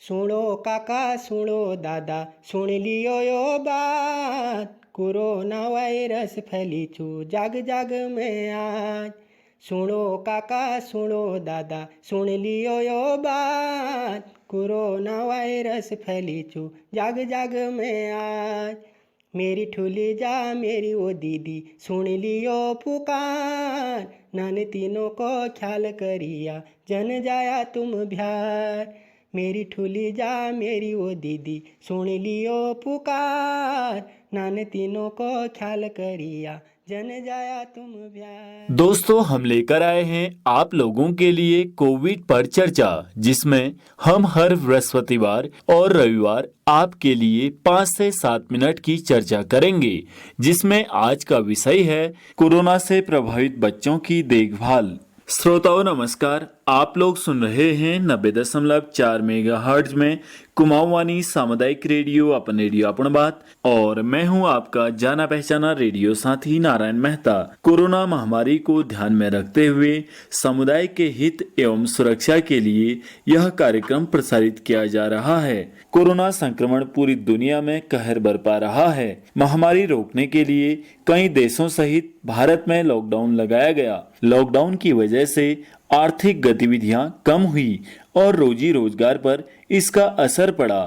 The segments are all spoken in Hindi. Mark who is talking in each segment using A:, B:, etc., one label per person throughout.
A: सुनो काका सुनो दादा सुन लियो यो बात, कोरोना वायरस फैली छू जाग जाग में आज। सुनो काका सुनो दादा सुन लियो यो बात, कोरोना वायरस फैली छू जाग जाग में आज। मेरी ठुली जा मेरी वो दीदी सुन लियो पुकार, नान तीनों को ख्याल करिया जन जाया तुम बिहार। मेरी ठुली जा मेरी वो दीदी सुन लियो पुकार, नान तीनों को ख्याल करिया जन जाया तुम बिहार।
B: दोस्तों, हम लेकर आए हैं आप लोगों के लिए कोविड पर चर्चा, जिसमें हम हर बृहस्पतिवार और रविवार आपके लिए 5 से 7 मिनट की चर्चा करेंगे, जिसमें आज का विषय है कोरोना से प्रभावित बच्चों की देखभाल। श्रोताओं नमस्कार, आप लोग सुन रहे हैं 90.4 मेगाहर्ट्ज में कुमाऊं वाणी सामुदायिक रेडियो अपन रेडियो अपन बात, और मैं हूं आपका जाना पहचाना रेडियो साथी नारायण मेहता। कोरोना महामारी को ध्यान में रखते हुए समुदाय के हित एवं सुरक्षा के लिए यह कार्यक्रम प्रसारित किया जा रहा है। कोरोना संक्रमण पूरी दुनिया में कहर बरपा रहा है। महामारी रोकने के लिए कई देशों सहित भारत में लॉकडाउन लगाया गया। लॉकडाउन की वजह से आर्थिक गतिविधियां कम हुई और रोजी रोजगार पर इसका असर पड़ा।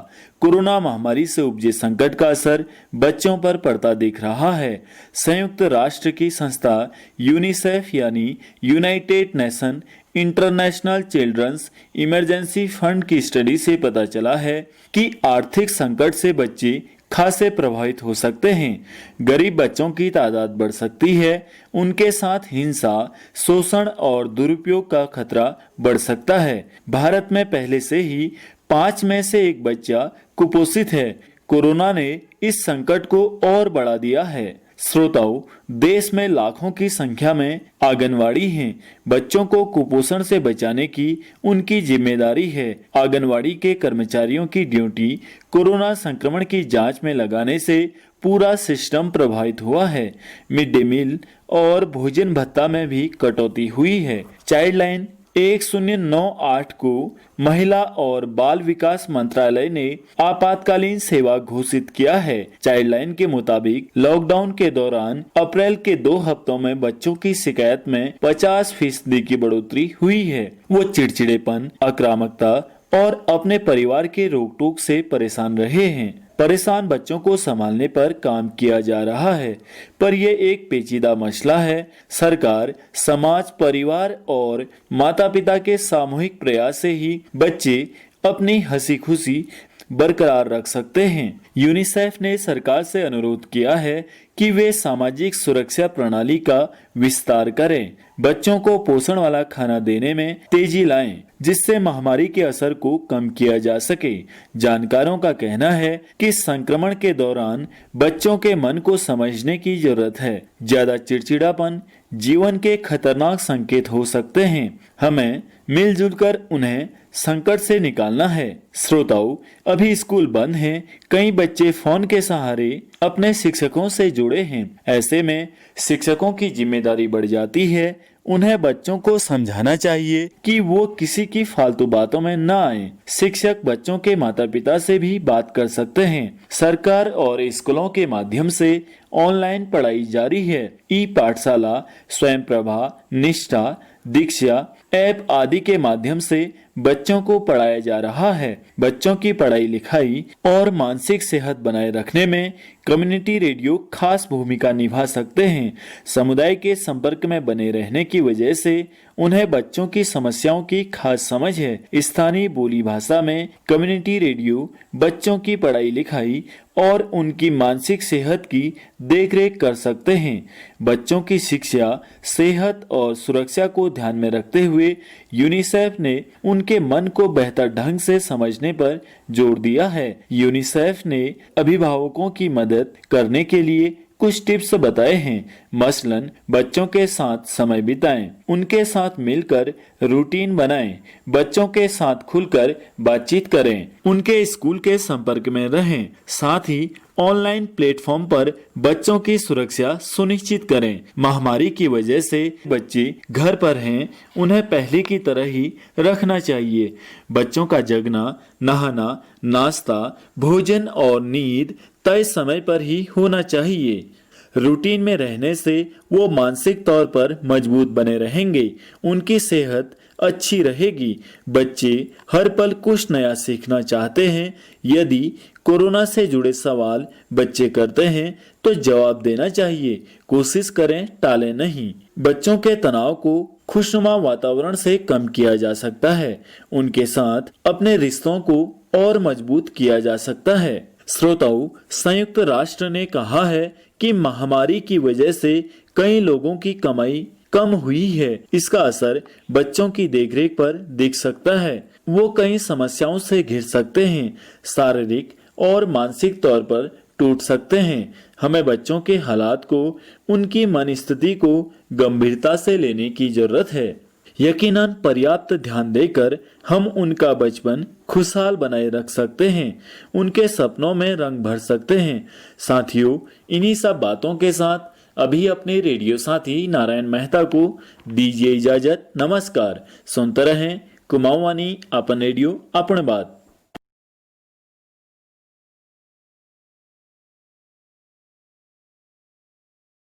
B: कोरोना महामारी से उपजे संकट का असर बच्चों पर पड़ता दिख रहा है। संयुक्त राष्ट्र की संस्था यूनिसेफ यानी united nation international children's emergency fund की स्टडी से पता चला है कि आर्थिक संकट से बच्चे खासे प्रभावित हो सकते हैं। गरीब बच्चों की तादाद बढ़ सकती है। उनके साथ हिंसा, शोषण और दुरुपयोग का खतरा बढ़ सकता है। भारत में पहले से ही 5 में से 1 बच्चा कुपोषित है। कोरोना ने इस संकट को और बढ़ा दिया है। श्रोताओं, देश में लाखों की संख्या में आंगनवाड़ी हैं। बच्चों को कुपोषण से बचाने की उनकी जिम्मेदारी है। आंगनवाड़ी के कर्मचारियों की ड्यूटी कोरोना संक्रमण की जांच में लगाने से पूरा सिस्टम प्रभावित हुआ है। मिड डे मील और भोजन भत्ता में भी कटौती हुई है। चाइल्डलाइन 1098 को महिला और बाल विकास मंत्रालय ने आपातकालीन सेवा घोषित किया है। चाइल्डलाइन के मुताबिक लॉकडाउन के दौरान अप्रैल के 2 हफ्तों में बच्चों की शिकायत में 50% की बढ़ोतरी हुई है। वो चिड़चिड़ेपन, आक्रामकता और अपने परिवार के रोक टोक से परेशान रहे हैं। परेशान बच्चों को संभालने पर काम किया जा रहा है, पर यह एक पेचीदा मसला है। सरकार, समाज, परिवार और माता पिता के सामूहिक प्रयास से ही बच्चे अपनी हंसी खुशी बरकरार रख सकते हैं। यूनिसेफ ने सरकार से अनुरोध किया है कि वे सामाजिक सुरक्षा प्रणाली का विस्तार करें, बच्चों को पोषण वाला खाना देने में तेजी लाएं, जिससे महामारी के असर को कम किया जा सके। जानकारों का कहना है कि संक्रमण के दौरान बच्चों के मन को समझने की जरूरत है। ज्यादा चिड़चिड़ापन जीवन के खतरनाक संकेत हो सकते हैं। हमें मिलजुल कर उन्हें संकट से निकालना है। श्रोताओं, अभी स्कूल बंद हैं। कई बच्चे फोन के सहारे अपने शिक्षकों से जुड़े हैं। ऐसे में शिक्षकों की जिम्मेदारी बढ़ जाती है। उन्हें बच्चों को समझाना चाहिए कि वो किसी की फालतू बातों में न आए। शिक्षक बच्चों के माता पिता से भी बात कर सकते हैं। सरकार और स्कूलों के माध्यम से ऑनलाइन पढ़ाई जारी है। ई पाठशाला, स्वयं प्रभा, निष्ठा, दीक्षा ऐप आदि के माध्यम से बच्चों को पढ़ाया जा रहा है। बच्चों की पढ़ाई लिखाई और मानसिक सेहत बनाए रखने में कम्युनिटी रेडियो खास भूमिका निभा सकते हैं। समुदाय के संपर्क में बने रहने की वजह से उन्हें बच्चों की समस्याओं की खास समझ है। स्थानीय बोली भाषा में कम्युनिटी रेडियो बच्चों की पढ़ाई लिखाई और उनकी मानसिक सेहत की देखरेख कर सकते हैं। बच्चों की शिक्षा, सेहत और सुरक्षा को ध्यान में रखते हुए यूनिसेफ ने उनके मन को बेहतर ढंग से समझने पर जोर दिया है। यूनिसेफ ने अभिभावकों की मदद करने के लिए कुछ टिप्स बताए हैं। मसलन, बच्चों के साथ समय बिताएं, उनके साथ मिलकर रूटीन बनाएं, बच्चों के साथ खुलकर बातचीत करें, उनके स्कूल के संपर्क में रहें, साथ ही ऑनलाइन प्लेटफॉर्म पर बच्चों की सुरक्षा सुनिश्चित करें। महामारी की वजह से बच्चे घर पर हैं, उन्हें पहले की तरह ही रखना चाहिए। बच्चों का जगना, नहाना, नाश्ता, भोजन और नींद तय समय पर ही होना चाहिए। रूटीन में रहने से वो मानसिक तौर पर मजबूत बने रहेंगे, उनकी सेहत अच्छी रहेगी। बच्चे हर पल कुछ नया सीखना चाहते हैं। यदि कोरोना से जुड़े सवाल बच्चे करते हैं तो जवाब देना चाहिए, कोशिश करें टालें नहीं। बच्चों के तनाव को खुशनुमा वातावरण से कम किया जा सकता है, उनके साथ अपने रिश्तों को और मजबूत किया जा सकता है। श्रोताओं, संयुक्त राष्ट्र ने कहा है कि महामारी की वजह से कई लोगों की कमाई कम हुई है। इसका असर बच्चों की देखरेख पर दिख सकता है। वो कई समस्याओं से घिर सकते हैं, शारीरिक और मानसिक तौर पर टूट सकते हैं। हमें बच्चों के हालात को, उनकी मन स्थिति को गंभीरता से लेने की जरूरत है। यकीनन पर्याप्त ध्यान देकर हम उनका बचपन खुशहाल बनाए रख सकते हैं, उनके सपनों में रंग भर सकते हैं। साथियों, इन्हीं सब बातों के साथ अभी अपने रेडियो साथी नारायण मेहता को दीजिए इजाजत। नमस्कार। सुनते रहें कुमाऊं वाणी, अपन रेडियो अपन बात।